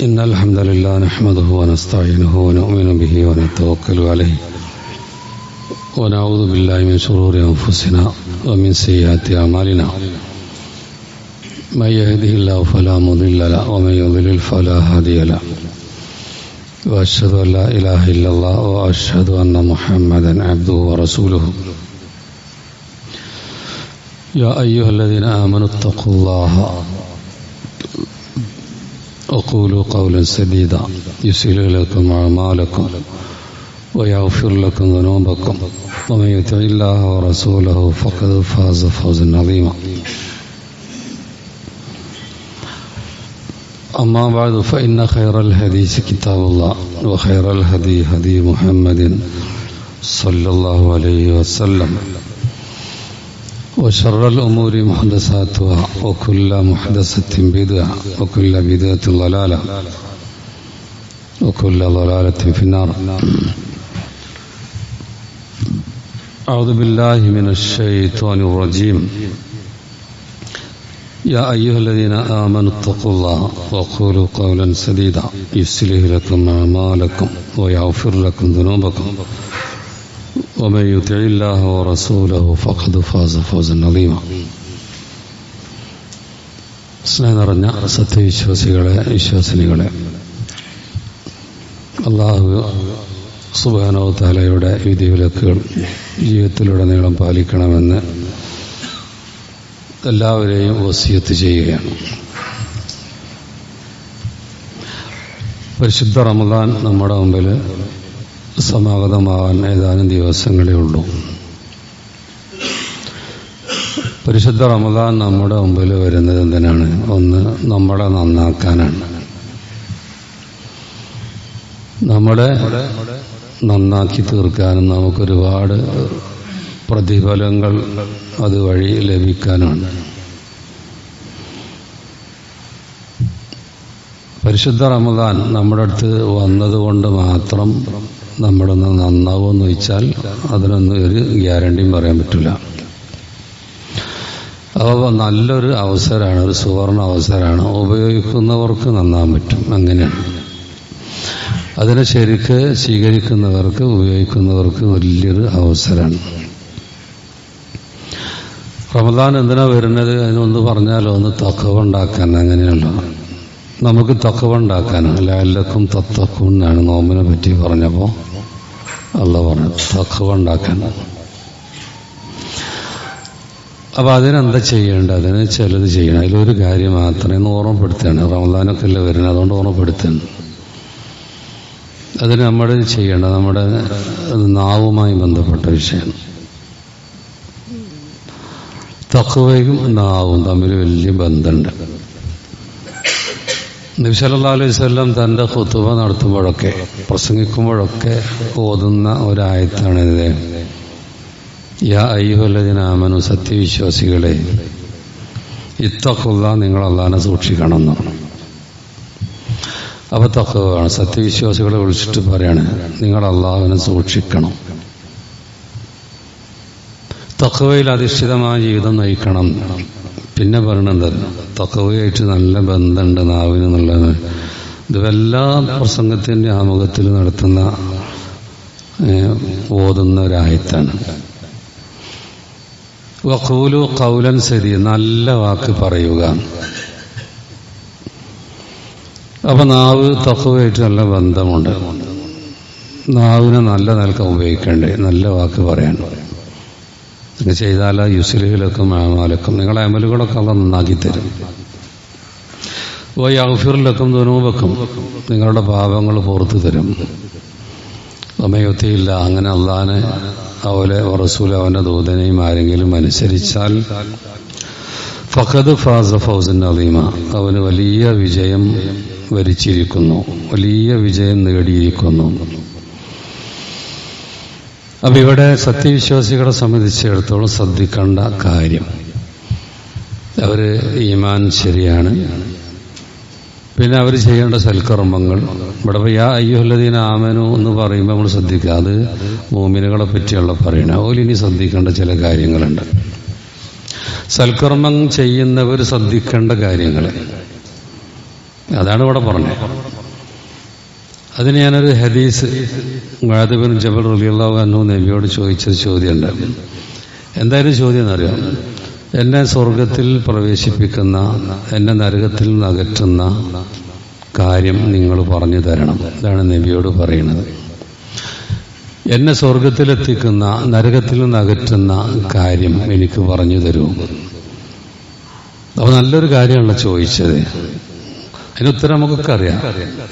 إن الحمد لله نحمده ونستعينه ونؤمن به ونتوكل عليه ونعوذ بالله من شرور أنفسنا ومن سيئات أعمالنا من يهده الله فلا مضل له ومن يضلل فلا هادي له وأشهد أن لا إله إلا الله وأشهد أن محمدا عبده ورسوله يا أيها الذين آمنوا اتقوا الله وقولوا قولا سديدا يصلح لكم أعمالكم ويغفر لكم ذنوبكم ومن يطع الله ورسوله فقد فاز فوزا عظيما أما بعد فإن خير الحديث كتاب الله وخير الهدي هدي محمد صلى الله عليه وسلم وشر الأمور محدثاتها وكل محدثة بدعة وكل بدعة ضلالة وكل ضلالة في النار. أعوذ بالله من الشيطان الرجيم. يا أيها الذين آمنوا اتقوا الله وقولوا قولا سديدا يصلح لكم أعمالكم ويغفر لكم ذنوبكم ومن يطع الله ورسوله فقد فاز فوزا عظيما. സ്നേഹം നിറഞ്ഞ സത്യവിശ്വാസികളെ, വിശ്വാസിനികളെ, അല്ലാഹു സുബ്ഹാനഹു വ തആലയുടെ വിധിവിലക്കുകൾ ജീവിതത്തിലുടനീളം പാലിക്കണമെന്ന് എല്ലാവരെയും വസിയത്ത് ചെയ്യുകയാണ്. പരിശുദ്ധ റമദാൻ നമ്മുടെ മുമ്പിൽ സമാഗതമാവാൻ ഏതാനും ദിവസങ്ങളേ ഉള്ളൂ. പരിശുദ്ധ റമദാൻ നമ്മുടെ മുമ്പിൽ വരുന്നത് എന്തിനാണ്? ഒന്ന്, നമ്മളെ നന്നാക്കാനാണ്. നമ്മളെ നന്നാക്കി തീർക്കാനും നമുക്കൊരുപാട് പ്രതിഫലങ്ങൾ അതുവഴി ലഭിക്കാനാണ്. പരിശുദ്ധ റമദാൻ നമ്മുടെ അടുത്ത് വന്നതുകൊണ്ട് മാത്രം നമ്മളൊന്ന് നന്നാവുമെന്ന് വെച്ചാൽ അതിനൊന്നും ഒരു ഗ്യാരണ്ടിയും പറയാൻ പറ്റില്ല. അപ്പോൾ നല്ലൊരു അവസരമാണ്, ഒരു സുവർണ അവസരമാണ്. ഉപയോഗിക്കുന്നവർക്ക് നന്നാൻ പറ്റും. അങ്ങനെയാണ്. അതിനെ ശരിക്ക് സ്വീകരിക്കുന്നവർക്ക്, ഉപയോഗിക്കുന്നവർക്ക് വലിയൊരു അവസരമാണ്. റമദാൻ എന്തിനാ വരുന്നത്? അതിനൊന്ന് പറഞ്ഞാലോ, ഒന്ന് തഖ്വ ഉണ്ടാക്കാൻ. അങ്ങനെയല്ല, നമുക്ക് തഖ്വ ഉണ്ടാക്കാനാണ്. ലഅല്ലക്കും തത്തഖൂൻ എന്നാണ് നോമ്പിനെ പറ്റി പറഞ്ഞപ്പോൾ അല്ലാഹു പറഞ്ഞു, തഖ്വ ഉണ്ടാക്കാൻ. അപ്പം അതിനെന്താ ചെയ്യേണ്ടത്? അതിന് ചിലത് ചെയ്യണം. അതിലൊരു കാര്യം മാത്രമേ ഒന്ന് ഓർമ്മപ്പെടുത്തുകയാണ്. റമദാനൊക്കെ അല്ലേ വരുന്നത്, അതുകൊണ്ട് ഓർമ്മപ്പെടുത്തുന്നു. അതിന് നമ്മൾ ചെയ്യേണ്ടത് നമ്മുടെ നാവുമായി ബന്ധപ്പെട്ട വിഷയമാണ്. തഖ്വയും നാവും തമ്മിൽ വലിയ ബന്ധമുണ്ട്. നബി സല്ലല്ലാഹു അലൈഹി വസല്ലം തൻ്റെ ഖുതുബ നടത്തുമ്പോഴൊക്കെ, പ്രസംഗിക്കുമ്പോഴൊക്കെ ഓതുന്ന ഒരായത്താണിത്. യാ അയ്യുഹല്ലദീന ആമനു, സത്യവിശ്വാസികളെ, ഇത്തഖുല്ലാഹ്, നിങ്ങൾ അല്ലാഹനെ സൂക്ഷിക്കണം എന്നാണ്. അപ്പോൾ തഖ്വയാണ്. സത്യവിശ്വാസികളെ വിളിച്ചിട്ട് പറയാണ്, നിങ്ങൾ അല്ലാഹുവിനെ സൂക്ഷിക്കണം, തഖ്വയിൽ അധിഷ്ഠിതമായ ജീവിതം നയിക്കണം. പിന്നെ പറയണത് തഖ്വയായിട്ട് നല്ല ബന്ധമുണ്ട് നാവിന് എന്നുള്ളത്. ഇത് എല്ലാ പ്രസംഗത്തിൻ്റെ ആമുഖത്തിൽ നടത്തുന്ന ഓതുന്ന ഒരായത്താണ്. വഖൂലു ഖൗലൻ സദീദ, നല്ല വാക്ക് പറയുക. അപ്പം നാവ് തഖ്വയായിട്ട് നല്ല ബന്ധമുണ്ട്. നാവിനെ നല്ല നിലക്ക് ഉപയോഗിക്കേണ്ടേ, നല്ല വാക്ക് പറയാൻ. നിങ്ങൾ ചെയ്താൽ യുസ്ലിഹിലക്കും അമാലക്കും, നിങ്ങളെ അമലുകളൊക്കെ അള്ളാഹ് നന്നാക്കി തരും. വയഗ്ഫിർലക്കും ദുനൂബക്കും, നിങ്ങളുടെ പാപങ്ങൾ പുറത്തു തരും. വമയുത്തിയില്ല, അങ്ങനെ അള്ളാഹനെ അവലെ റസൂൽ അവൻ്റെ ദൂതനെയും ആരെങ്കിലും അനുസരിച്ചാൽ ഫഖദ് ഫാസ ഫൗസൻ അദീമ, അവന് വലിയ വിജയം വരിച്ചിരിക്കുന്നു, വലിയ വിജയം നേടിയിരിക്കുന്നു. അപ്പം ഇവിടെ സത്യവിശ്വാസികളെ സംബന്ധിച്ചിടത്തോളം ശ്രദ്ധിക്കേണ്ട കാര്യം, അവർ ഈമാൻ ശരിയാണ്, പിന്നെ അവർ ചെയ്യേണ്ട സൽക്കർമ്മങ്ങൾ. ഇവിടെ യാ അയ്യുഹല്ലദീന ആമനു എന്ന് പറയുമ്പോൾ നമ്മൾ ശ്രദ്ധിക്കുക, അത് മോമിനുകളെ പറ്റിയുള്ള പറയണ. ഓലിനി ശ്രദ്ധിക്കേണ്ട ചില കാര്യങ്ങളുണ്ട്. സൽക്കർമ്മം ചെയ്യുന്നവർ ശ്രദ്ധിക്കേണ്ട കാര്യങ്ങൾ. അതാണ് ഇവിടെ പറഞ്ഞത്. അതിന് ഞാനൊരു ഹദീസ് മുആദ് ബിൻ ജബൽ റളിയല്ലാഹു അൻഹു നബിയോട് ചോദിച്ചൊരു ചോദ്യമുണ്ട്. എന്തായാലും ചോദ്യം എന്നറിയാം, എന്നെ സ്വർഗത്തിൽ പ്രവേശിപ്പിക്കുന്ന, എന്നെ നരകത്തിൽ നിന്ന് അകറ്റുന്ന കാര്യം നിങ്ങൾ പറഞ്ഞു തരണം. ഇതാണ് നബിയോട് പറയുന്നത്. എന്നെ സ്വർഗത്തിലെത്തിക്കുന്ന, നരകത്തിൽ നിന്ന് അകറ്റുന്ന കാര്യം എനിക്ക് പറഞ്ഞു തരൂ. അപ്പോൾ നല്ലൊരു കാര്യമാണല്ലോ ചോദിച്ചത്. അതിനുത്തരം നമുക്കൊക്കെ അറിയാം,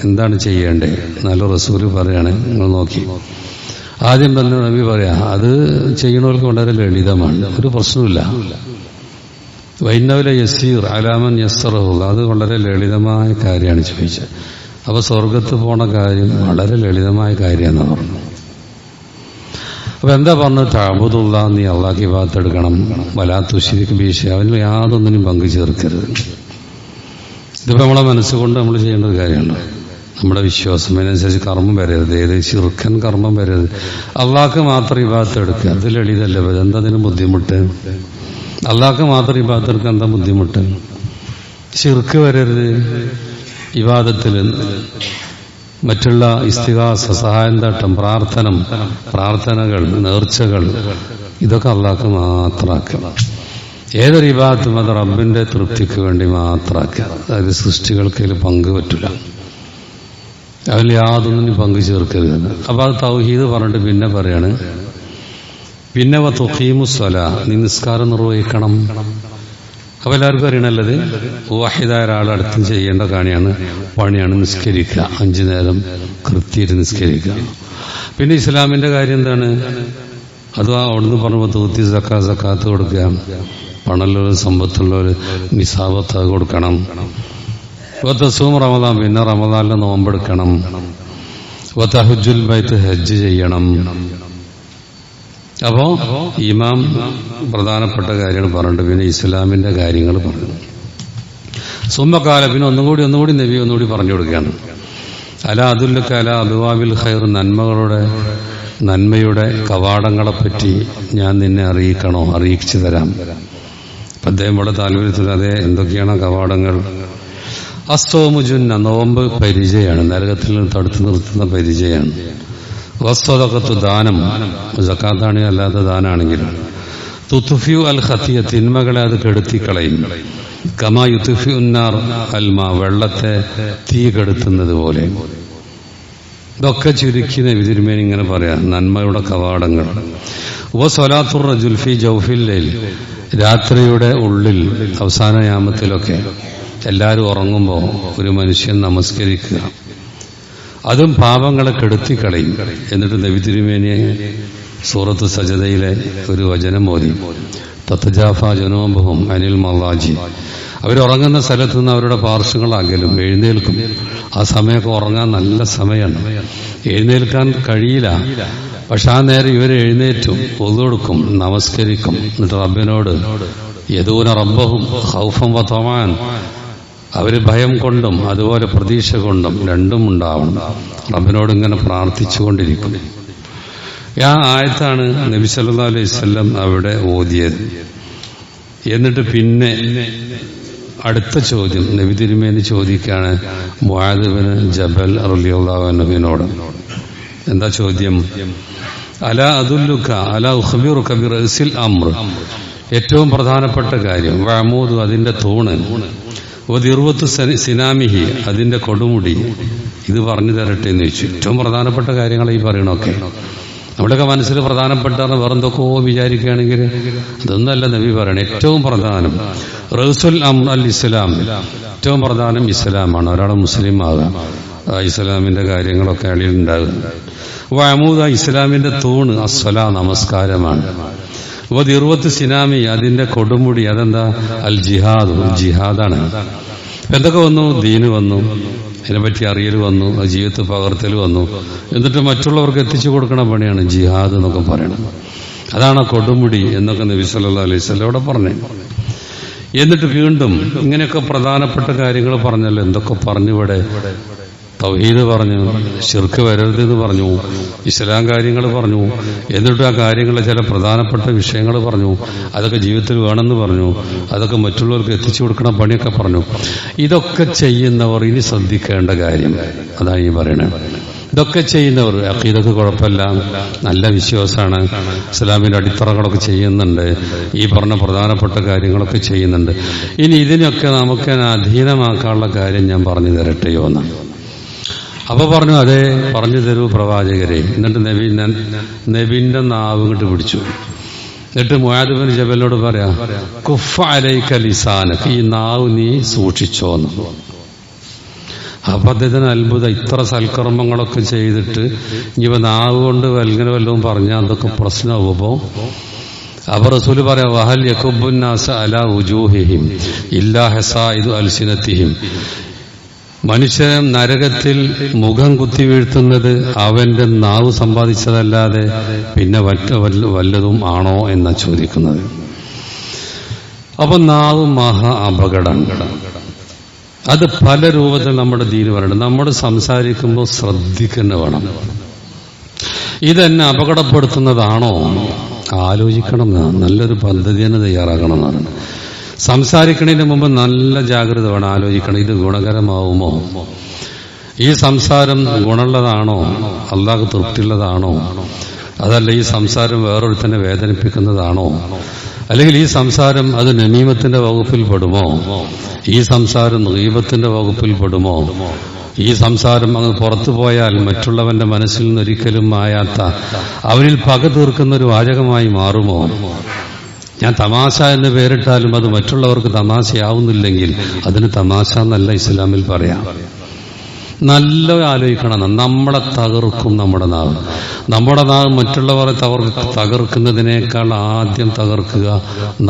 എന്താണ് ചെയ്യേണ്ടത്. നല്ല റസൂല് പറയാണ്, നിങ്ങൾ നോക്കി. ആദ്യം തന്നെ നബി പറയാം, അത് ചെയ്യണവർക്ക് വളരെ ലളിതമാണ്, ഒരു പ്രശ്നമില്ല. വൈന്നവലെ യസീർ അലാമൻ യസ്റഹു, അത് വളരെ ലളിതമായ കാര്യമാണ് ചോദിച്ചത്. അപ്പൊ സ്വർഗത്ത് പോണ കാര്യം വളരെ ലളിതമായ കാര്യമെന്ന് പറഞ്ഞു. അപ്പൊ എന്താ പറഞ്ഞത്? തഅബുദുല്ലാ, നീ അള്ളാഹ്ക്ക് ഇബാദത്തെടുക്കണം. വലാ തുശ്രിക് ബിഹി ഷൈഅൻ, അവനിൽ യാതൊന്നിനും പങ്കു ചേർക്കരുത്. ഇതിപ്പോ നമ്മളെ മനസ്സുകൊണ്ട് നമ്മൾ ചെയ്യേണ്ട ഒരു കാര്യമാണ്. നമ്മുടെ വിശ്വാസം അതിനനുസരിച്ച് കർമ്മം വരരുത്, ഏത് ശിർക്കൻ കർമ്മം വരരുത്. അള്ളാഹ്ക്ക് മാത്രം ഇബാദത്തെടുക്കുക, അത് ലളിതല്ലേ? എന്താ അതിന് ബുദ്ധിമുട്ട്? അള്ളാഹ്ക്ക് മാത്രം ഇബാദത്തെടുക്കുക, എന്താ ബുദ്ധിമുട്ട്? ശിർക്ക് വരരുത് ഇബാദത്തിൽ. മറ്റുള്ള ഇസ്തിഗാസ, സഹായം തേട്ടം, പ്രാർത്ഥനകൾ, നേർച്ചകൾ, ഇതൊക്കെ അള്ളാഹ്ക്ക് മാത്രമാക്കുക. ഏതൊരു ഇബാദത്തും അത് റബ്ബിന്റെ തൃപ്തിക്ക് വേണ്ടി മാത്രമാക്കുക. അതായത് സൃഷ്ടികൾക്ക് അതിൽ പങ്ക് പറ്റില്ല, അതിൽ യാതൊന്നിനും പങ്കു ചേർക്കരുത്. അപ്പൊ അത് തൗഹീദ് പറഞ്ഞിട്ട് പിന്നെ പറയാണ്, പിന്നെ തുഖീമുസ്സലാ, നീ നിസ്കാരം നിർവഹിക്കണം. അപ്പൊ എല്ലാവർക്കും അറിയണല്ലത് വാഹിദായ ഒരാളടുത്ത് ചെയ്യേണ്ട പണിയാണ് നിസ്കരിക്കുക. 5 നേരം കൃത്യമായിട്ട് നിസ്കരിക്കുക. പിന്നെ ഇസ്ലാമിന്റെ കാര്യം എന്താണ്? അത് അവിടുന്ന് പറയുമ്പോൾ തൂത്തി സക്കാത്ത് കൊടുക്കുക, പണമുള്ളവർ സമ്പത്തുള്ളവർ നിസാബത്ത് കൊടുക്കണം. വതസൂം റമദാൻ, പിന്നെ റമദാനിലെ നോമ്പെടുക്കണം. വതഹജ്ജുൽ ബൈത്ത്, ഹജ്ജ് ചെയ്യണം. അപ്പോ ഇമാം പ്രധാനപ്പെട്ട കാര്യങ്ങൾ പറഞ്ഞിട്ട് പിന്നെ ഇസ്ലാമിന്റെ കാര്യങ്ങൾ പറഞ്ഞു. സുമ്മക്കാല, പിന്നെ ഒന്നുകൂടി നബി ഒന്നുകൂടി പറഞ്ഞു കൊടുക്കുകയാണ്. അല അതുല്ലക അല അബ്വാബിൽ ഖൈർ, നന്മയുടെ കവാടങ്ങളെപ്പറ്റി ഞാൻ നിന്നെ അറിയിച്ചു തരാം. അദ്ദേഹം ഇവിടെ താല്പര്യത്തിൽ, അതെ, എന്തൊക്കെയാണ് കവാടങ്ങൾ? അസ്സോമു ജുന്ന, നോമ്പ് പരിചയമാണ്, നരകത്തിൽ നിന്ന് തടുത്തു നിർത്തുന്ന പരിചയമാണ്. വസ്സദഖത്തു, ദാനം, സക്കാത്താണെങ്കിൽ അല്ലാത്ത ദാനാണെങ്കിലും. തുത്ഫിയു അൽ ഖതിയ, തിന്മകളെ അത് കെടുത്തിക്കളയും. കമാ യുത്ഫിയു നാർ അൽമാ, വെള്ളത്തെ തീ കെടുത്തുന്നത് പോലെ. ഇതൊക്കെ ചുരുക്കി നബി തിരുമേനി ഇങ്ങനെ പറയാം, നന്മയുടെ കവാടങ്ങൾ. വസ്സലാത്തുർ റജുൽ ഫി ജൗഫിൽ ലൈൽ, രാത്രിയുടെ ഉള്ളിൽ അവസാന യാമത്തിലൊക്കെ എല്ലാവരും ഉറങ്ങുമ്പോൾ ഒരു മനുഷ്യൻ നമസ്കരിക്കുക, അതും പാപങ്ങളെ കെടുത്തിക്കളയും. എന്നിട്ട് നബി തിരുമേനിയെ സൂറത്ത് സജദയിലെ ഒരു വചനം ഓതി, തത്തജാഫ ജുനൂബുഹും അനിൽ മളാജി, അവരുറങ്ങുന്ന സ്ഥലത്ത് നിന്ന് അവരുടെ പാർശ്വങ്ങളാകലും, എഴുന്നേൽക്കും. ആ സമയമൊക്കെ ഉറങ്ങാൻ നല്ല സമയമാണ്, എഴുന്നേൽക്കാൻ കഴിയില്ല. പക്ഷെ ആ നേരം ഇവർ എഴുന്നേറ്റും, ഒതുകൊടുക്കും, നമസ്കരിക്കും. എന്നിട്ട് റബ്ബിനോട് യദൂന റബ്ബഹും ഖൗഫൻ വതമാൻ, അവര് ഭയം കൊണ്ടും അതുപോലെ പ്രതീക്ഷ കൊണ്ടും രണ്ടും ഉണ്ടാവണം. റബ്ബിനോട് ഇങ്ങനെ പ്രാർത്ഥിച്ചുകൊണ്ടിരിക്കും. ആ ആയത്താണ് നബി സല്ലല്ലാഹു അലൈഹി വസല്ലം അവിടെ ഓതിയത്. എന്നിട്ട് പിന്നെ അടുത്ത ചോദ്യം നബി തിരുമേനി ചോദിക്കാണ് മുആദ് ബിൻ ജബൽ റളിയല്ലാഹു അൻഹുവിനോട്. എന്താ ചോദ്യം? അലാ അദുല്ലുക അലാ ഉഖ്ബിറുക ബിറഅസിൽ അംർ, ഏറ്റവും പ്രധാനപ്പെട്ട കാര്യം. വഅമൂദു, അതിന്റെ തൂണ്. വദിർവത്തു സിനാമിഹി, അതിന്റെ കൊടുമുടി. ഇത് പറഞ്ഞു തരട്ടെ എന്ന് ചോദിച്ചു. ഏറ്റവും പ്രധാനപ്പെട്ട കാര്യങ്ങൾ ഈ പറയണൊക്കെ നമ്മുടെയൊക്കെ മനസ്സിൽ പ്രധാനപ്പെട്ട വേറെന്തൊക്കെയോ വിചാരിക്കുകയാണെങ്കിൽ അതൊന്നല്ല നബി പറയണേ. ഏറ്റവും പ്രധാനം റസൂൽ അംർ അൽ ഇസ്ലാം, ഏറ്റവും പ്രധാനം ഇസ്ലാമാണ്. ഒരാളെ മുസ്ലിം ആകാം, ഇസ്ലാമിന്റെ കാര്യങ്ങളൊക്കെ അളിയിൽ ഉണ്ടാകും. വഅമൂദ, ഇസ്ലാമിന്റെ തൂണ് അസ്സലാ, നമസ്കാരമാണ്. വദിർവത്ത് സിനാമി, അതിന്റെ കൊടുമുടി. അതെന്താ? അൽ ജിഹാദ്, ജിഹാദാണ്. എന്തൊക്കെ വന്നു? ദീന് വന്നു, അതിനെപ്പറ്റി അറിയൽ വന്നു, ജീവിതത്തിൽ പകർത്തൽ വന്നു. എന്നിട്ട് മറ്റുള്ളവർക്ക് എത്തിച്ചു കൊടുക്കണ പണിയാണ് ജിഹാദ് എന്നൊക്കെ പറയണം. അതാണ് കൊടുമുടി എന്നൊക്കെ നബി സല്ലല്ലാഹു അലൈഹി വസല്ലം അവിടെ പറഞ്ഞു. എന്നിട്ട് വീണ്ടും ഇങ്ങനെയൊക്കെ പ്രധാനപ്പെട്ട കാര്യങ്ങൾ പറഞ്ഞല്ലോ. എന്തൊക്കെ പറഞ്ഞിവിടെ തൗഹീദ് പറഞ്ഞു, ശിർക്ക് വരരുതെന്ന് പറഞ്ഞു, ഇസ്ലാം കാര്യങ്ങൾ പറഞ്ഞു, എന്നിട്ട് ആ കാര്യങ്ങളിലെ ചില പ്രധാനപ്പെട്ട വിഷയങ്ങൾ പറഞ്ഞു, അതൊക്കെ ജീവിതത്തിൽ വേണമെന്ന് പറഞ്ഞു, അതൊക്കെ മറ്റുള്ളവർക്ക് എത്തിച്ചു കൊടുക്കണം പണിയൊക്കെ പറഞ്ഞു. ഇതൊക്കെ ചെയ്യുന്നവർ ഇനി ശ്രദ്ധിക്കേണ്ട കാര്യം അതാണ് ഈ പറയണത്. ഇതൊക്കെ ചെയ്യുന്നവർ അഖീദക്ക് കുഴപ്പമില്ല, നല്ല വിശ്വാസമാണ്, ഇസ്ലാമിന്റെ അടിത്തറകളൊക്കെ ചെയ്യുന്നുണ്ട്, ഈ പറഞ്ഞ പ്രധാനപ്പെട്ട കാര്യങ്ങളൊക്കെ ചെയ്യുന്നുണ്ട്. ഇനി ഇതിനൊക്കെ നമുക്ക് അധീനമാക്കാനുള്ള കാര്യം ഞാൻ പറഞ്ഞു തരട്ടെയോ എന്ന്. അപ്പൊ പറഞ്ഞു, അതെ പറഞ്ഞു തരൂ പ്രവാചകരെ. എന്നിട്ട് നബിന്റെ നാവ് ഇങ്ങോട്ട് പിടിച്ചു. എന്നിട്ട് മുആദ് ബിൻ ജബലിനോട് പറയാ, കുഫ അലൈക ലിസാനക, ഈ നാവ് നീ സൂക്ഷിച്ചോന്ന്. അപ്പൊ അദ്ദേഹത്തിന് അത്ഭുതം, ഇത്ര സൽക്കർമ്മങ്ങളൊക്കെ ചെയ്തിട്ട് ഇനിയിപ്പോ നാവ് കൊണ്ട് വല്ലതും പറഞ്ഞാൽ അതൊക്കെ പ്രശ്നമാകുമ്പോ അപ്പൊ റസൂല് പറയാ, വഹൽ യകുബ്ബുന്നാസ അലാ വുജൂഹിഹിം ഇല്ലാ ഹസായിദു അൽസിനതിഹിം, മനുഷ്യൻ നരകത്തിൽ മുഖം കുത്തി വീഴ്ത്തുന്നത് അവന്റെ നാവ് സമ്പാദിച്ചതല്ലാതെ പിന്നെ വല്ലതും ആണോ എന്നാ ചോദിക്കുന്നത്. അപ്പൊ നാവ് മഹാ അപകടം. അത് പല രൂപത്തിൽ നമ്മുടെ ദീന് പറയുന്നുണ്ട്. നമ്മൾ സംസാരിക്കുമ്പോൾ ശ്രദ്ധിക്കുന്ന വേണം. ഇതെന്നെ അപകടപ്പെടുത്തുന്നതാണോ ആലോചിക്കണം, നല്ലൊരു പദ്ധതി തന്നെ തയ്യാറാക്കണം എന്നാണ്. സംസാരിക്കുന്നതിന് മുമ്പ് നല്ല ജാഗ്രത വേണം, ആലോചിക്കണം ഇത് ഗുണകരമാവുമോ, ഈ സംസാരം ഗുണമുള്ളതാണോ, അല്ലാഹു തൃപ്തിയുള്ളതാണോ, അതല്ല ഈ സംസാരം വേറൊരുത്തനെ വേദനിപ്പിക്കുന്നതാണോ, അല്ലെങ്കിൽ ഈ സംസാരം അത് നമീമത്തിന്റെ വകുപ്പിൽ പെടുമോ, ഈ സംസാരം ഗീബത്തിന്റെ വകുപ്പിൽ പെടുമോ, ഈ സംസാരം അങ്ങ് പുറത്തു പോയാൽ മറ്റുള്ളവന്റെ മനസ്സിൽ നിന്നൊരിക്കലും മായാത്ത അവരിൽ പക തീർക്കുന്ന ഒരു വാചകമായി മാറുമോ, ഞാൻ തമാശ എന്ന് പേരിട്ടാലും അത് മറ്റുള്ളവർക്ക് തമാശയാവുന്നില്ലെങ്കിൽ അതിന് തമാശ എന്നല്ല ഇസ്ലാമിൽ പറയാം. നല്ല ആലോചിക്കണം, നമ്മളെ തകർക്കും നമ്മുടെ നാവ്. നമ്മുടെ നാവ് മറ്റുള്ളവരെ തകർക്കുന്നതിനേക്കാൾ ആദ്യം തകർക്കുക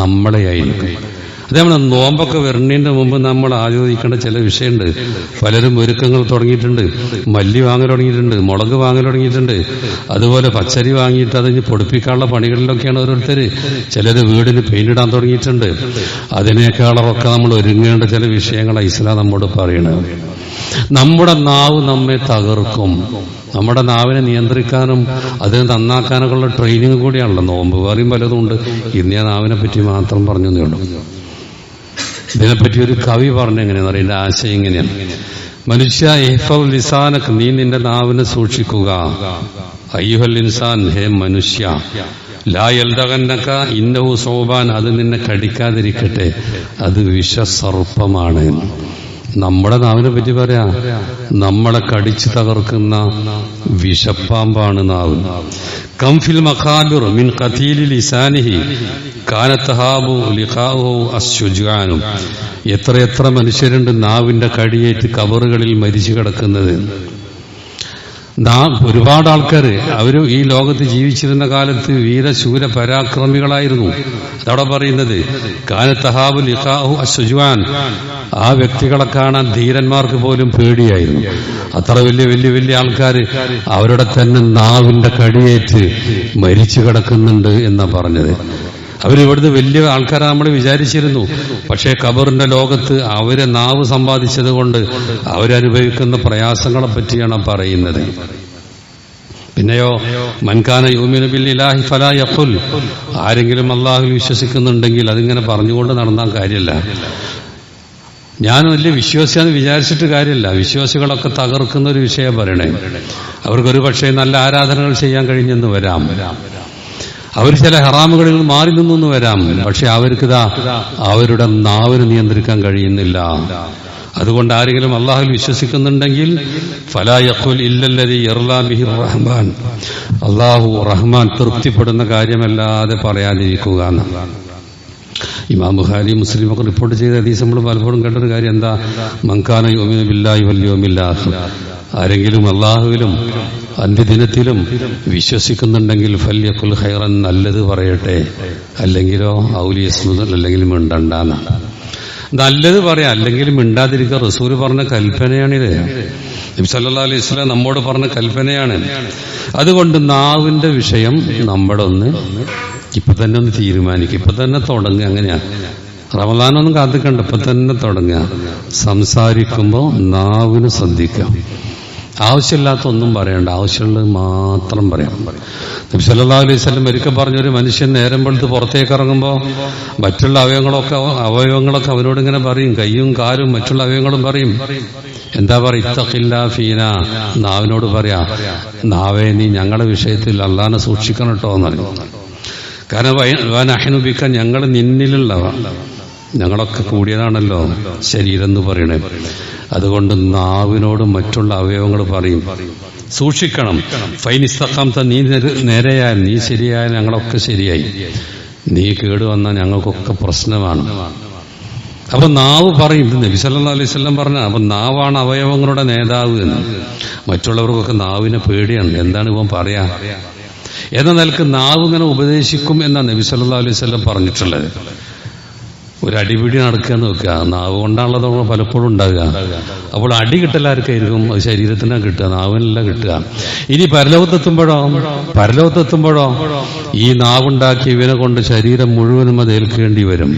നമ്മളെയായിരിക്കും. അതേപോലെ നോമ്പൊക്കെ വരുന്നതിന്റെ മുമ്പ് നമ്മൾ ആലോചിക്കേണ്ട ചില വിഷയമുണ്ട്. പലരും ഒരുക്കങ്ങൾ തുടങ്ങിയിട്ടുണ്ട്, മല്ലി വാങ്ങൽ തുടങ്ങിയിട്ടുണ്ട്, മുളക് വാങ്ങൽ തുടങ്ങിയിട്ടുണ്ട്, അതുപോലെ പച്ചരി വാങ്ങിയിട്ട് അതിന് പൊടിപ്പിക്കാനുള്ള പണികളിലൊക്കെയാണ് ഓരോരുത്തർ. ചിലര് വീടിന് പെയിന്റ് ഇടാൻ തുടങ്ങിയിട്ടുണ്ട്. അതിനേക്കാളൊക്കെ നമ്മൾ ഒരുങ്ങേണ്ട ചില വിഷയങ്ങളാണ് ഇസ്ലാം നമ്മോട് പറയണത്. നമ്മുടെ നാവ് നമ്മെ തകർക്കും. നമ്മുടെ നാവിനെ നിയന്ത്രിക്കാനും അതിനെ നന്നാക്കാനൊക്കെയുള്ള ട്രെയിനിങ് കൂടിയാണല്ലോ നോമ്പ്. വേറെയും പലതും ഉണ്ട്. ഇന്ന് ഞാൻ നാവിനെ പറ്റി മാത്രം പറഞ്ഞേ ഉള്ളൂ. ഇതിനെപ്പറ്റി ഒരു കവി പറഞ്ഞെങ്ങനെയാന്ന് അറിയാം, എന്റെ ആശയം ഇങ്ങനെയാണ്: മനുഷ്യ ഇഹ്ഫൽ ലിസാനക, നീ നിന്റെ നാവിനെ സൂക്ഷിക്കുക. അയ്യുഹൽ ഇൻസാൻ, ഹേ മനുഷ്യ, ലാ യൽദഗന്നക ഇന്നഹു സൗബാൻ, അത് നിന്നെ കടിക്കാതിരിക്കട്ടെ, അത് വിഷസർപ്പമാണ്. നമ്മുടെ നാവിനെ പറ്റി പറയാ, നമ്മളെ കടിച്ചു തകർക്കുന്ന വിഷപ്പാമ്പാണ് നാവ്. കംഫിൽ മഖാബിർ മിൻ ഖതീലി ലിസാനിഹി കാനതഹാബു ലിഖാഉഹു അശ്ശുജാനു. എത്ര മനുഷ്യരുണ്ട് നാവിന്റെ കടിയേറ്റ് കബറുകളിൽ മരിച്ചു കിടക്കുന്നത്. ഒരുപാട് ആൾക്കാർ അവര് ഈ ലോകത്ത് ജീവിച്ചിരുന്ന കാലത്ത് വീരശൂര പരാക്രമികളായിരുന്നു. അതവിടെ പറയുന്നത് കാനതഹാബു ലിഖാഉഹു അശ്ശുജാൻ, ആ വ്യക്തികളെ കാണാൻ ധീരന്മാർക്ക് പോലും പേടിയായിരുന്നു. അത്ര വലിയ ആൾക്കാർ അവരുടെ തന്നെ നാവിന്റെ കടിയേറ്റ് മരിച്ചു കിടക്കുന്നുണ്ട് എന്നാ പറഞ്ഞത്. അവരിവിടുന്ന് വലിയ ആൾക്കാരെ നമ്മൾ വിചാരിച്ചിരുന്നു. പക്ഷേ ഖബറിന്റെ ലോകത്ത് അവരെ നാവ് സമ്പാദിച്ചത് കൊണ്ട് അവരനുഭവിക്കുന്ന പ്രയാസങ്ങളെ പറ്റിയാണ് പറയുന്നത്. പിന്നെയോ മൻകാന യുമിനു ബില്ലാഹി ഫലാ യഖുൽ, ആരെങ്കിലും അല്ലാഹുവിൽ വിശ്വസിക്കുന്നുണ്ടെങ്കിൽ അതിങ്ങനെ പറഞ്ഞുകൊണ്ട് നടന്നാൽ കാര്യമില്ല. ഞാൻ വലിയ വിശ്വാസിയാന്ന് വിചാരിച്ചിട്ട് കാര്യമില്ല. വിശ്വാസികളൊക്കെ തകർക്കുന്ന ഒരു വിഷയം പറയണേ. അവർക്കൊരു പക്ഷേ നല്ല ആരാധനകൾ ചെയ്യാൻ കഴിഞ്ഞെന്ന് വരാം, അവർ ചില ഹറാമുകളിൽ മാറി നിന്നു വരാം. പക്ഷെ അവർക്കിതാ അവരുടെ നാവിന് നിയന്ത്രിക്കാൻ കഴിയുന്നില്ല. അതുകൊണ്ട് ആരെങ്കിലും അള്ളാഹുൽ വിശ്വസിക്കുന്നുണ്ടെങ്കിൽ ഫലാ യഖുൽ ഇല്ലല്ലദീ യർലാ ബിഹിർ റഹ്മാൻ, അള്ളാഹു റഹ്മാൻ തൃപ്തിപ്പെടുന്ന കാര്യമല്ലാതെ പറയാതിരിക്കുക എന്നാണ്. ഇമാം ബുഖാരി മുസ്ലിം ഒക്കെ റിപ്പോർട്ട് ചെയ്ത ഹദീസ് നമ്മൾ പലപ്പോഴും കേട്ടൊരു കാര്യം എന്താ, മൻകാന യുമിനു ബില്ലാഹി വൽ യൗമിൽ ആഖിർ, ആരെങ്കിലും അള്ളാഹുവിലും അന്ത്യദിനത്തിലും വിശ്വസിക്കുന്നുണ്ടെങ്കിൽ ഫല്യഖുൽ ഖൈറൻ, നല്ലത് പറയട്ടെ, അല്ലെങ്കിലോ ഔലിയസ്മുദൻ, അല്ലെങ്കിൽ മിണ്ടണ്ടെന്നാണ്. നല്ലത് പറയാം, അല്ലെങ്കിൽ മിണ്ടാതിരിക്കുക റസൂൽ പറഞ്ഞ കൽപ്പനയാണിത്. നബി സല്ലല്ലാഹു അലൈഹി വസല്ലം നമ്മോട് പറഞ്ഞ കൽപ്പനയാണ്. അതുകൊണ്ട് നാവിന്റെ വിഷയം നമ്മളൊന്ന് ഇപ്പൊ തന്നെ ഒന്ന് തീരുമാനിക്കും, ഇപ്പൊ തന്നെ തുടങ്ങുക. അങ്ങനെയാ, റമദാനൊന്നും കാത്തിക്കണ്ട, ഇപ്പൊ തന്നെ തുടങ്ങുക. സംസാരിക്കുമ്പോൾ നാവിന് ശ്രദ്ധിക്കാം. ആവശ്യമില്ലാത്ത ഒന്നും പറയണ്ട, ആവശ്യമുള്ളത് മാത്രം പറയാം. നബി സല്ലല്ലാഹു അലൈഹി വസല്ലം ഒരിക്കൽ പറഞ്ഞൊരു മനുഷ്യൻ നേരം വെളുത്ത് പുറത്തേക്ക് ഇറങ്ങുമ്പോൾ മറ്റുള്ള അവയവങ്ങളൊക്കെ അവനോട് ഇങ്ങനെ പറയും, കയ്യും കാലും മറ്റുള്ള അവയവങ്ങളും പറയും. എന്താ പറയുക? ഇത്തഖില്ലാ ഫീനാ. നാവിനോട് പറയാ, നാവേ നീ ഞങ്ങളുടെ വിഷയത്തിൽ അള്ളാനെ സൂക്ഷിക്കണം കേട്ടോ എന്നറിയും. കാരണം വനഹ്നുബിക, ഞങ്ങൾ നിന്നിലുള്ളവ, ഞങ്ങളൊക്കെ കൂടിയതാണല്ലോ ശരീരം എന്ന് പറയണേ. അതുകൊണ്ട് നാവിനോട് മറ്റുള്ള അവയവങ്ങൾ പറയും, സൂക്ഷിക്കണം. ഫൈനിസ്തഖാംത, നീ നേരെയായാൽ, നീ ശരിയായാൽ ഞങ്ങളൊക്കെ ശരിയായി. നീ കേടുവന്നാൽ ഞങ്ങൾക്കൊക്കെ പ്രശ്നമാണ്. അപ്പൊ നാവ് പറയും. ഇത് നബി സല്ലല്ലാഹു അലൈഹി വസല്ലം പറഞ്ഞ. അപ്പൊ നാവാണ് അവയവങ്ങളുടെ നേതാവ് എന്ന്. മറ്റുള്ളവർക്കൊക്കെ നാവിനെ പേടിയാണ്. എന്താണ് ഇവൻ പറയാ എന്ന നിലക്ക് നാവ് ഇങ്ങനെ ഉപദേശിക്കും എന്നാണ് നബി സല്ലല്ലാഹു അലൈഹി വസല്ലം പറഞ്ഞിട്ടുള്ളത്. ഒരു അടിപിടി നടക്കുകയെന്ന് വെക്കുക, നാവ് കൊണ്ടാണുള്ളത് പലപ്പോഴും ഉണ്ടാകുക. അപ്പോൾ അടി കിട്ടലാർക്കായിരിക്കും? അത് ശരീരത്തിനാണ് കിട്ടുക, നാവിനല്ല കിട്ടുക. ഇനി പരലോകത്തെത്തുമ്പോഴോ ഈ നാവുണ്ടാക്കി ഇവനെ കൊണ്ട് ശരീരം മുഴുവനും അത് ഏൽക്കേണ്ടി വരും.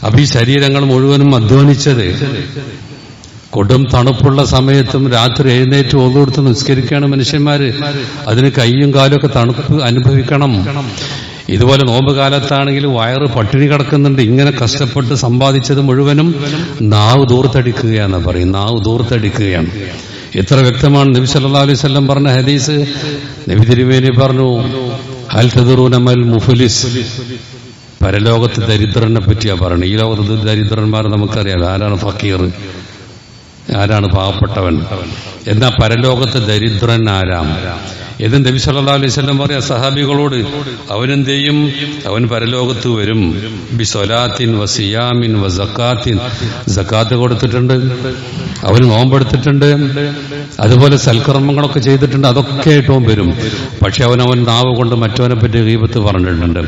അപ്പൊ ഈ ശരീരങ്ങൾ മുഴുവനും അധ്വാനിച്ചത് കൊടും തണുപ്പുള്ള സമയത്തും രാത്രി എഴുന്നേറ്റ് ഒളു കൊടുത്ത് നിസ്കരിക്കുകയാണ് മനുഷ്യന്മാര്. അതിന് കൈയും കാലും ഒക്കെ തണുപ്പ് അനുഭവിക്കണം. ഇതുപോലെ നോമ്പ് കാലത്താണെങ്കിൽ വയറ് പട്ടിണി കിടക്കുന്നുണ്ട്. ഇങ്ങനെ കഷ്ടപ്പെട്ട് സമ്പാദിച്ചത് മുഴുവനും നാവ് ദൂർത്തടിക്കുകയാണ് പറയും. നാവ് ദൂർത്തടിക്കുകയാണ്. എത്ര വ്യക്തമാണ് നബി സല്ലല്ലാഹു അലൈഹി വസല്ലം പറഞ്ഞ ഹദീസ്. നബി തിരുമേനി പറഞ്ഞു, ഹൽ തദറൂന മൽ മുഫ്ലിസ്. പരലോകത്ത് ദരിദ്രനെ പറ്റിയാ പറയണത്. ഈ ലോകത്ത് ദരിദ്രന്മാർ നമുക്കറിയാം. ആരാണ് ഫക്കീർ, ആരാണ് പാവപ്പെട്ടവൻ. എന്നാ പരലോകത്ത് ദരിദ്രൻ ആരാം എന്ന് നബി സല്ലല്ലാഹു അലൈഹി വസല്ലം പറയാ സഹാബികളോട്. അവനെന്ത് ചെയ്യും? അവൻ പരലോകത്ത് വരും. ബിസ്വലാത്തിൻ വസിയാമിൻ വസക്കാത്തിൻ. സക്കാത്ത് കൊടുത്തിട്ടുണ്ട്, അവന് നോമ്പെടുത്തിട്ടുണ്ട്, അതുപോലെ സൽക്കർമ്മങ്ങളൊക്കെ ചെയ്തിട്ടുണ്ട്. അതൊക്കെ ആയിട്ടും വരും. പക്ഷെ അവൻ നാവ് കൊണ്ട് മറ്റവനെ പറ്റി ഗീബത്ത് പറഞ്ഞിട്ടുണ്ട്,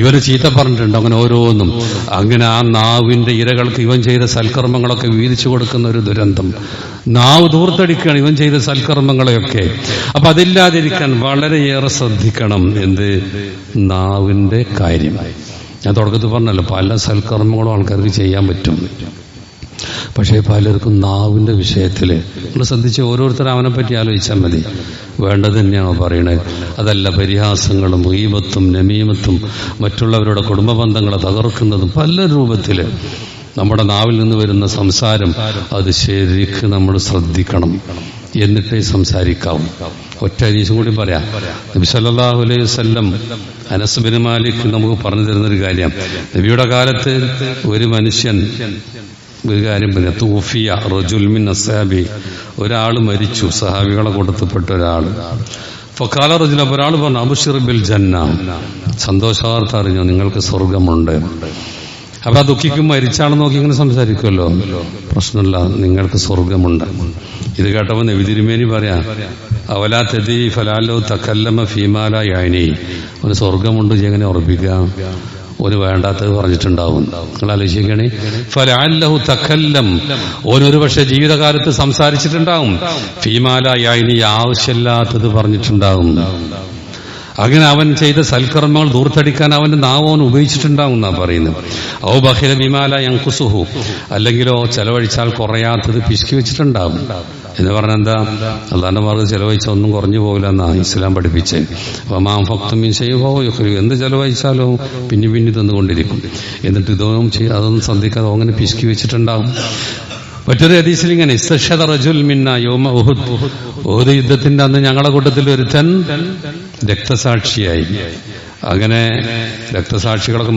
ഇവന് ചീത്ത പറഞ്ഞിട്ടുണ്ട്. അങ്ങനെ ഓരോന്നും അങ്ങനെ ആ നാവിന്റെ ഇരകൾക്ക് ഇവൻ ചെയ്ത സൽക്കർമ്മങ്ങളൊക്കെ വീതിച്ചു കൊടുക്കുന്ന ഒരു ദുരന്തം. നാവ് ദൂർത്തടിക്കുകയാണ് ഇവൻ ചെയ്ത സൽക്കർമ്മങ്ങളെയൊക്കെ. അപ്പൊ അതില്ലാതിരിക്കാൻ വളരെയേറെ ശ്രദ്ധിക്കണം. എന്ത്? നാവിന്റെ കാര്യം. ഞാൻ തുടക്കത്തിൽ പറഞ്ഞല്ലോ, പല സൽക്കർമ്മങ്ങളും ആൾക്കാർക്ക് ചെയ്യാൻ പറ്റും. പക്ഷേ പലർക്കും നാവിന്റെ വിഷയത്തില് നമ്മൾ ശ്രദ്ധിച്ച് ഓരോരുത്തരും അവനെ പറ്റി ആലോചിച്ചാൽ മതി. വേണ്ടത് തന്നെയാണോ പറയണത്? അതല്ല പരിഹാസങ്ങളും ഗീബത്തും നമീമത്തും മറ്റുള്ളവരുടെ കുടുംബ ബന്ധങ്ങളെ തകർക്കുന്നതും പല രൂപത്തില് നമ്മുടെ നാവിൽ നിന്ന് വരുന്ന സംസാരം അത് ശരിക്ക് നമ്മൾ ശ്രദ്ധിക്കണം. എന്നിട്ടേ സംസാരിക്കാവും. ഒറ്റ ഹദീസും കൂടി പറയാം. നബി സല്ലല്ലാഹു അലൈഹി വസല്ലം അനസ് ബിൻ മാലിക് നമുക്ക് പറഞ്ഞു തരുന്നൊരു കാര്യം. നബിയുടെ കാലത്ത് ഒരു മനുഷ്യൻ ഒരു കാര്യം പറഞ്ഞു. തൂഫിയ റജുൽ മിൻ അസ്ഹാബി, ഒരാൾ മരിച്ചു, സഹാബികളെ കൂട്ടത്തിൽപ്പെട്ട ഒരാൾ. ഫഖാല റജുൽ, ഒരാൾ പറഞ്ഞു, അബ്ശിർ ബിൽ ജന്ന, സന്തോഷവാർത്ത അറിഞ്ഞോ, നിങ്ങൾക്ക് സ്വർഗമുണ്ട്. അപ്പൊ ആ ദുഃഖിക്കും മരിച്ചാണെന്ന് നോക്കി ഇങ്ങനെ സംസാരിക്കുമല്ലോ, പ്രശ്നമില്ല, നിങ്ങൾക്ക് സ്വർഗമുണ്ട്. ഇത് കേട്ടപ്പോൾ നബി തിരുമേനി പറയാ, അവലാ തദീ ഫലാലോ തകല്ലമ ഫീമാല യാനി. ഒരു സ്വർഗമുണ്ട് എങ്ങനെ ഉറപ്പിക്കാം? ഒരു വേണ്ടാത്തത് പറഞ്ഞിട്ടുണ്ടാവും. നിങ്ങൾ ആലോചിക്കണേ. ഫലഅല്ലഹു തകല്ലം, ഓനൊരു പക്ഷെ ജീവിതകാലത്ത് സംസാരിച്ചിട്ടുണ്ടാവും. ഫീമാല യാനി, ആവശ്യമില്ലാത്തത് പറഞ്ഞിട്ടുണ്ടാവും. അങ്ങനെ അവൻ ചെയ്ത സൽക്കർമ്മങ്ങൾ ദൂർത്തടിക്കാൻ അവന്റെ നാവ് അവൻ ഉപയോഗിച്ചിട്ടുണ്ടാവും എന്നാ പറയുന്നത്. ഔ ബഖില ബിമാല യൻഖുസുഹു, അല്ലെങ്കിലോ ചെലവഴിച്ചാൽ കുറയാത്തത് പിശുക്കി വെച്ചിട്ടുണ്ടാവും. എന്ന് പറഞ്ഞാൽ എന്താ? അല്ലാഹുവിന്റെ മാർഗ്ഗത്തിൽ ചെലവഴിച്ചാൽ ഒന്നും കുറഞ്ഞു പോകില്ല എന്നാ ഇസ്ലാം പഠിപ്പിച്ചേ. എന്ത് ചെലവഴിച്ചാലോ പിന്നെ തന്നുകൊണ്ടിരിക്കും. എന്നിട്ട് ഇതൊന്നും അതൊന്നും ശ്രദ്ധിക്കാതെ അങ്ങനെ പിശുക്കി വെച്ചിട്ടുണ്ടാവും. മറ്റൊരു ഹദീസിൽ ഇങ്ങനെ, ഇസ്തശദ റജുൽ മിന്നാ യൗമ ഉഹുദ്, ഉഹുദ് യുദ്ധത്തിന്റെ അന്ന് ഞങ്ങളുടെ കൂട്ടത്തിൽ ഒരുത്തൻ രക്തസാക്ഷിയായി. അങ്ങനെ രക്തസാക്ഷികളൊക്കെ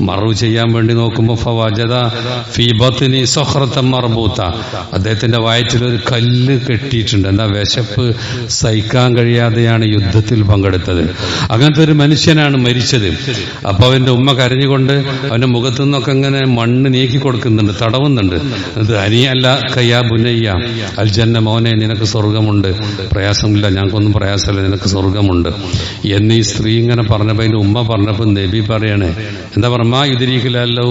മറവ് ചെയ്യാൻ വേണ്ടി നോക്കുമ്പോൾ ഫവജദ ഫീ ബത്നി സഖറതൻ മർബൂത, അദ്ദേഹത്തിന്റെ വയറ്റിലൊരു കല്ല് കെട്ടിയിട്ടുണ്ട്. എന്താ? വിശപ്പ് സഹിക്കാൻ കഴിയാതെയാണ് യുദ്ധത്തിൽ പങ്കെടുത്തത്. അങ്ങനത്തെ ഒരു മനുഷ്യനാണ് മരിച്ചത്. അപ്പൊ അവന്റെ ഉമ്മ കരഞ്ഞുകൊണ്ട് അവന്റെ മുഖത്തു നിന്നൊക്കെ ഇങ്ങനെ മണ്ണ് നീക്കി കൊടുക്കുന്നുണ്ട്, തടവുന്നുണ്ട്. അത് അനിയല്ല കയ്യാ ബുനയ്യ അൽ ജന്ന, മോനെ നിനക്ക് സ്വർഗമുണ്ട്, പ്രയാസമില്ല, ഞങ്ങൾക്കൊന്നും പ്രയാസമില്ല, നിനക്ക് സ്വർഗമുണ്ട് എന്നീ സ്ത്രീ ഇങ്ങനെ പറഞ്ഞപ്പോൾ അതിന്റെ ഉമ്മ പറഞ്ഞപ്പോൾ നബി പറയണേ, എന്താ പറഞ്ഞ യുദ്രീക്കില്ലല്ലോ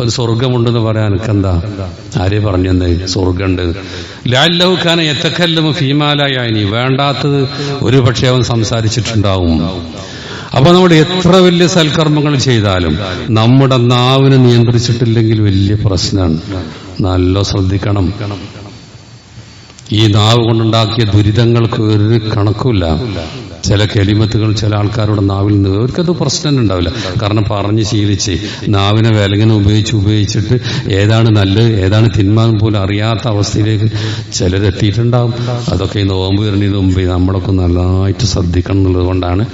ഒരു സ്വർഗമുണ്ടെന്ന് പറയാൻ എനിക്കെന്താ? ആരെ പറഞ്ഞെന്ന്? സ്വർഗമുണ്ട്. ലഅല്ലഹു കാന യതകല്ലമു ഫീമാ ലാ യഅനി, വേണ്ടാത്തത് ഒരു പക്ഷേ അവൻ സംസാരിച്ചിട്ടുണ്ടാവും. അപ്പൊ നമ്മൾ എത്ര വലിയ സൽക്കർമ്മങ്ങൾ ചെയ്താലും നമ്മുടെ നാവിനെ നിയന്ത്രിച്ചിട്ടില്ലെങ്കിൽ വലിയ പ്രശ്നമാണ്. നല്ല ശ്രദ്ധിക്കണം. ഈ നാവ് കൊണ്ടുണ്ടാക്കിയ ദുരിതങ്ങൾക്ക് ഒരു കണക്കുമില്ല. ചില കെലിമത്തുകൾ ചില ആൾക്കാരുടെ നാവിൽ നിന്ന് അവർക്കത് പ്രശ്നം ഉണ്ടാവില്ല. കാരണം പറഞ്ഞ് ശീലിച്ച് നാവിനെ വിലങ്ങനെ ഉപയോഗിച്ചിട്ട് ഏതാണ് നല്ലത് ഏതാണ് തിന്മാന്ന് പോലും അറിയാത്ത അവസ്ഥയിലേക്ക് ചിലരെത്തിയിട്ടുണ്ടാവും. അതൊക്കെ ഈ നോമ്പ് വരുന്നതിന് മുമ്പ് നമ്മളൊക്കെ നല്ലതായിട്ട് ശ്രദ്ധിക്കണം എന്നുള്ളത് കൊണ്ടാണ്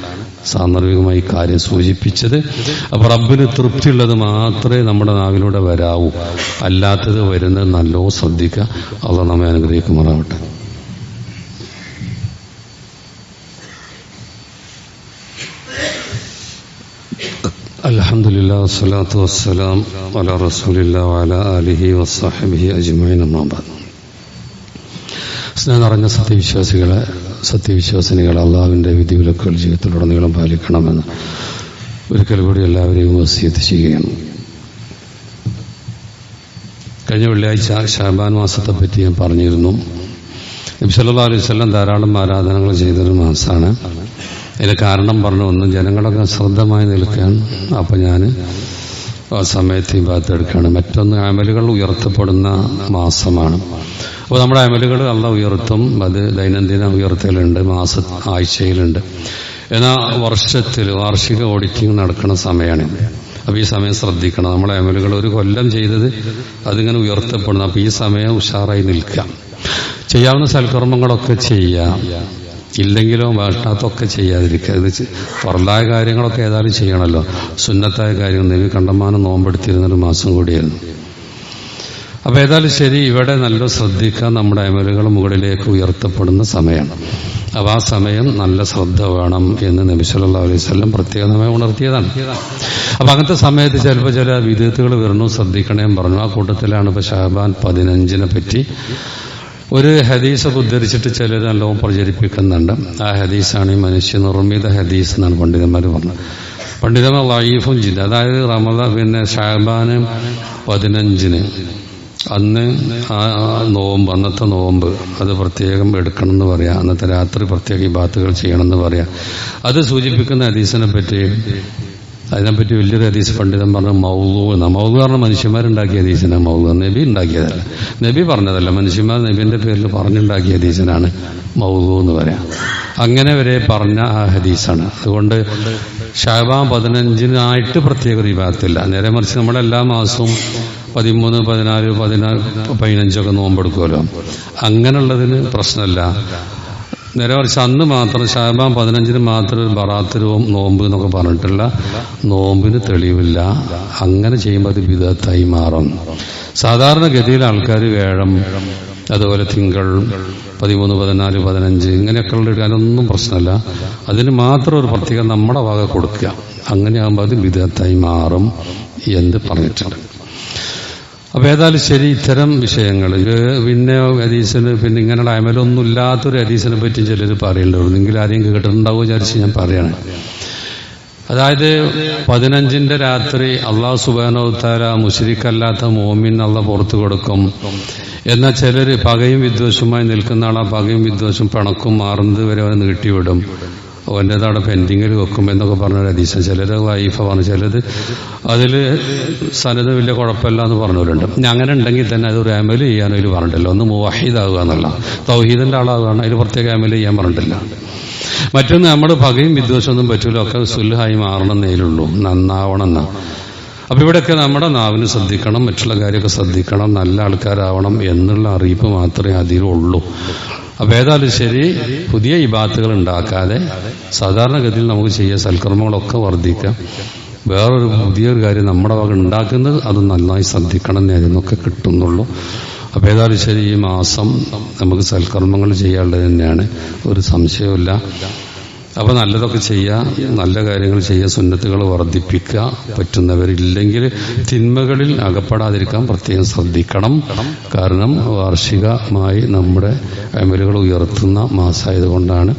സാന്ദർഭികമായി കാര്യം സൂചിപ്പിച്ചത്. അപ്പൊ റബ്ബിന് തൃപ്തിയുള്ളത് മാത്രമേ നമ്മുടെ നാവിലൂടെ വരാവൂ, അല്ലാത്തത് വരുന്നത് നല്ലോ ശ്രദ്ധിക്കുക. അള്ളാഹു നമ്മെ അനുഗ്രഹിക്കുമാറാവട്ടെ. അൽഹംദുലില്ലാഹി വസ്സലാത്തു വസ്സലാം അലാ റസൂലില്ലാഹി വഅലാ ആലിഹി വസ്സഹ്ബിഹി അജ്മഈൻ. അമ്മാ ബഅദ്. സ്നേഹം നിറഞ്ഞ സത്യവിശ്വാസിനികൾ, അള്ളാഹുവിൻ്റെ വിധിവിലക്കുകൾ ജീവിതത്തിലുടനീളം പാലിക്കണമെന്ന് ഒരിക്കൽ കൂടി എല്ലാവരെയും വസിയത്ത് ചെയ്യുകയാണ്. കഴിഞ്ഞ വെള്ളിയാഴ്ച ശഅബാൻ മാസത്തെപ്പറ്റി ഞാൻ പറഞ്ഞിരുന്നു. നബി സല്ലല്ലാഹു അലൈഹി വസല്ലം ധാരാളം ആരാധനകൾ ചെയ്തൊരു മാസമാണ്. അതിന് കാരണം പറഞ്ഞു, ഒന്ന് ജനങ്ങളൊക്കെ ശ്രദ്ധമായി നിൽക്കാൻ, അപ്പം ഞാൻ ആ സമയത്ത് ഈ ഭാഗത്ത് എടുക്കുകയാണ്. മറ്റൊന്ന് അമലുകൾ ഉയർത്തപ്പെടുന്ന മാസമാണ്. അപ്പോൾ നമ്മുടെ അമലുകൾ അള്ളാഹു ഉയർത്തും. അത് ദൈനംദിന ഉയർത്തലുണ്ട്, ആഴ്ചയിലുണ്ട്. എന്നാൽ വാർഷിക ഓഡിറ്റിംഗ് നടക്കുന്ന സമയമാണ്. അപ്പോൾ ഈ സമയം ശ്രദ്ധിക്കണം. നമ്മളെ അമലുകൾ ഒരു കൊല്ലം ചെയ്തത് അതിങ്ങനെ ഉയർത്തപ്പെടുന്നു. അപ്പോൾ ഈ സമയം ഉഷാറായി നിൽക്കുക, ചെയ്യാവുന്ന സൽക്കർമ്മങ്ങളൊക്കെ ചെയ്യാം, ഇല്ലെങ്കിലോ വേണ്ടാത്തൊക്കെ ചെയ്യാതിരിക്കുക. ഇത് ഫർളായ കാര്യങ്ങളൊക്കെ ഏതായാലും ചെയ്യണമല്ലോ. സുന്നത്തായ കാര്യങ്ങൾ നബി കണ്ടമാനം നോമ്പെടുത്തിരുന്നൊരു മാസം കൂടിയായിരുന്നു. അപ്പോൾ ഏതായാലും ശരി, ഇവിടെ നല്ല ശ്രദ്ധിക്കാൻ നമ്മുടെ അമലുകൾ മുകളിലേക്ക് ഉയർത്തപ്പെടുന്ന സമയമാണ്. അപ്പോൾ ആ സമയം നല്ല ശ്രദ്ധ വേണം എന്ന് നബി സല്ലല്ലാഹു അലൈഹി വസല്ലം പ്രത്യേകമായി ഉണർത്തിയതാണ്. അപ്പം അങ്ങനത്തെ സമയത്ത് ചിലപ്പോൾ ചില വിദഗ്ധകൾ വരുന്നു, ശ്രദ്ധിക്കണേം പറഞ്ഞു. ആ കൂട്ടത്തിലാണ് ഇപ്പോൾ ശഅബാൻ 15 പറ്റി ഒരു ഹദീസ് ഉദ്ധരിച്ചിട്ട് ചിലർ നല്ലോണം പ്രചരിപ്പിക്കുന്നുണ്ട്. ആ ഹദീസാണ് ഈ മനുഷ്യനിർമ്മിത ഹദീസ് എന്നാണ് പണ്ഡിതന്മാർ പറഞ്ഞത്. പണ്ഡിതന്മാർ ലഈഫും ജിദ്ദ, അതായത് ശഅബാൻ 15 അന്ന് അന്നത്തെ നോമ്പ് അത് പ്രത്യേകം എടുക്കണം എന്ന് പറയാം. അന്നത്തെ രാത്രി പ്രത്യേക ഇബാത്തുകൾ ചെയ്യണം എന്ന് പറയാം. അത് സൂചിപ്പിക്കുന്ന ഹദീസിനെ പറ്റി, അതിനെപ്പറ്റി വലിയൊരു ഹദീസ് പണ്ഡിതൻ പറഞ്ഞ മൗളൂ എന്ന. മൗളൂ പറഞ്ഞ മനുഷ്യന്മാരുണ്ടാക്കിയ ഹദീസിനെ മൗളൂ, നബി ഉണ്ടാക്കിയതല്ല, നബി പറഞ്ഞതല്ല, മനുഷ്യന്മാർ നബിന്റെ പേരിൽ പറഞ്ഞുണ്ടാക്കിയ ഹദീസിനാണ് മൗളൂ എന്ന് പറയാം. അങ്ങനെ വരെ പറഞ്ഞ ആ ഹദീസാണ്. അതുകൊണ്ട് ശഅബാൻ 15 പ്രത്യേക ഒരു ഇബാദത്തില്ല. നേരെ മറിച്ച് നമ്മളെല്ലാ മാസവും 13, 14, 15 നോമ്പെടുക്കുമല്ലോ. അങ്ങനെയുള്ളതിന് പ്രശ്നമല്ല. നേരെ മറിച്ച് അന്ന് മാത്രം ശഅബാൻ 15 മാത്രം ഒരു ബറാത്തിരവും നോമ്പ് എന്നൊക്കെ പറഞ്ഞിട്ടുള്ള നോമ്പിന് തെളിവില്ല. അങ്ങനെ ചെയ്യുമ്പോൾ അത് ബിദഅത്തായി മാറും. സാധാരണഗതിയിൽ ആൾക്കാർ വ്യാഴം, അതുപോലെ തിങ്കൾ, 13, 14, 15 ഇങ്ങനെയൊക്കെയുള്ള എടുക്കാനൊന്നും പ്രശ്നമല്ല. അതിന് മാത്രം ഒരു പ്രത്യേകം നമ്മുടെ വക കൊടുക്കുക. അങ്ങനെയാകുമ്പോൾ അത് ബിദഅത്തായി മാറും എന്ന് പറഞ്ഞിട്ടുണ്ട്. അപ്പോൾ ഏതായാലും ശരി, ഇത്തരം വിഷയങ്ങൾ പിന്നെ ഹദീസിന് പിന്നെ ഇങ്ങനെയുള്ള അമലൊന്നും ഇല്ലാത്തൊരു ഹദീസിനെ പറ്റി ചിലർ പറയുന്നുണ്ട്. എങ്കിൽ ആരെയും കേട്ടിട്ടുണ്ടാവുമോ വിചാരിച്ച് ഞാൻ പറയണേ. അതായത് 15 രാത്രി അള്ളാഹു സുബ്ഹാനഹു വ തആല മുശ്രിക്കല്ലാത്ത മോമിൻ അള്ളാഹ് പുറത്തു കൊടുക്കും. എന്നാൽ ചിലർ പകയും വിദ്വേഷവുമായി നിൽക്കുന്ന ആളാ പകയും വിദ്വേഷം പിണക്കും മാറുന്നത് വരെ അവനെ നീട്ടിവിടും, അവൻ്റെതവിടെ പെൻഡിങ്ങിൽ വെക്കും എന്നൊക്കെ പറഞ്ഞൊരു ഹദീസ്. ചിലർ വൈഫ പറഞ്ഞു, ചിലത് അതിൽ സനത് വലിയ കുഴപ്പമില്ല എന്ന് പറഞ്ഞവരുണ്ട്. അങ്ങനെ ഉണ്ടെങ്കിൽ തന്നെ അതൊരു അമൽ ചെയ്യാൻ അതിൽ പറഞ്ഞിട്ടില്ല. ഒന്ന് മുവഹിദാകുക എന്നുള്ള തൗഹീദിന്റെ ആളാകുകയാണ്, അതിൽ പ്രത്യേക അമൽ ചെയ്യാൻ പറഞ്ഞിട്ടില്ല. മറ്റൊന്ന് നമ്മൾ പകയും വിദ്വേഷമൊന്നും പറ്റൂല, ഒക്കെ സുൽഹായി മാറണം എന്നേലുള്ളൂ, നന്നാവണം എന്നാ. അപ്പം ഇവിടെയൊക്കെ നമ്മുടെ നാവിന് ശ്രദ്ധിക്കണം, മറ്റുള്ള കാര്യമൊക്കെ ശ്രദ്ധിക്കണം, നല്ല ആൾക്കാരാവണം എന്നുള്ള അറിയിപ്പ് മാത്രമേ അതിലുള്ളൂ. അപ്പം ഏതായാലും ശരി, പുതിയ ഇബാത്തുകൾ ഉണ്ടാക്കാതെ സാധാരണഗതിയിൽ നമുക്ക് ചെയ്യുക സൽക്കർമ്മങ്ങളൊക്കെ വർദ്ധിക്കാം. വേറൊരു പുതിയൊരു കാര്യം നമ്മുടെ വക ഉണ്ടാക്കുന്നത് അത് നന്നായി ശ്രദ്ധിക്കണം എന്നേ അതിനൊക്കെ കിട്ടുന്നുള്ളൂ. അപ്പം ഏതായാലും ശരി, ഈ മാസം നമുക്ക് സൽക്കർമ്മങ്ങൾ ചെയ്യാനുള്ളത് തന്നെയാണ്, ഒരു സംശയവുമില്ല. അപ്പോൾ നല്ലതൊക്കെ ചെയ്യുക, നല്ല കാര്യങ്ങൾ ചെയ്യുക, സുന്നത്തുകൾ വർദ്ധിപ്പിക്കുക. പറ്റുന്നവരില്ലെങ്കിൽ തിന്മകളിൽ അകപ്പെടാതിരിക്കാൻ പ്രത്യേകം ശ്രദ്ധിക്കണം. കാരണം വാർഷികമായി നമ്മുടെ അമലുകൾ ഉയർത്തുന്ന മാസമായതുകൊണ്ടാണ്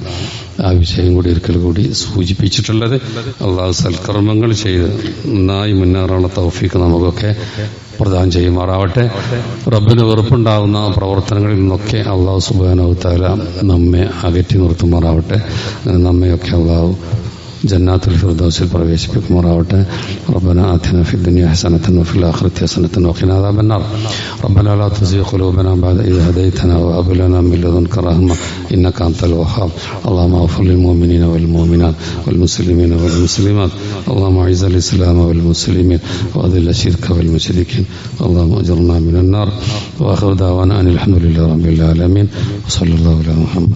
ആ വിഷയം കൂടി ഒരിക്കൽ കൂടി സൂചിപ്പിച്ചിട്ടുള്ളത്. അള്ളാഹു സൽക്കർമ്മങ്ങൾ ചെയ്ത് നന്നായി മുന്നേറാനുള്ള തൗഫീക്ക് നമുക്കൊക്കെ പ്രദാനം ചെയ്യുമാറാവട്ടെ. റബ്ബിന് വെറുപ്പുണ്ടാകുന്ന പ്രവർത്തനങ്ങളിൽ നിന്നൊക്കെ അള്ളാഹു സുബ്ഹാനഹു വ തആല നമ്മെ അകറ്റി നിർത്തുമാറാവട്ടെ. നമ്മയൊക്കെ അള്ളാഹു ജന്നാത്തുൽ ഫിർദൗസിൽ പ്രവേശിപ്പിക്കുമാറാവട്ടെ. റബ്ബനാ ആതിനാ ഫിദ്ദുനിയ ഹസനതൻ വഫിൽ ആഖിറതി ഹസനതൻ വഖിനാ അദാബന്നാർ. റബ്ബനാ ലാ തുസിഗ് ഖുലൂബനാ ബഅദ ഇദ് ഹദൈതനാ വഹബ് ലനാ മിൻ ലദുൻക റഹ്മ ഇന്നക അൻതൽ വഹ്ഹാബ്. اللهم اغفر للمؤمنين والمؤمنات والمسلمين والمسلمات. اللهم اعز الاسلام والمسلمين واذل الشرك والمشركين. اللهم اجرنا من النار. واخر دعوانا ان الحمد لله رب العالمين وصلى الله على محمد.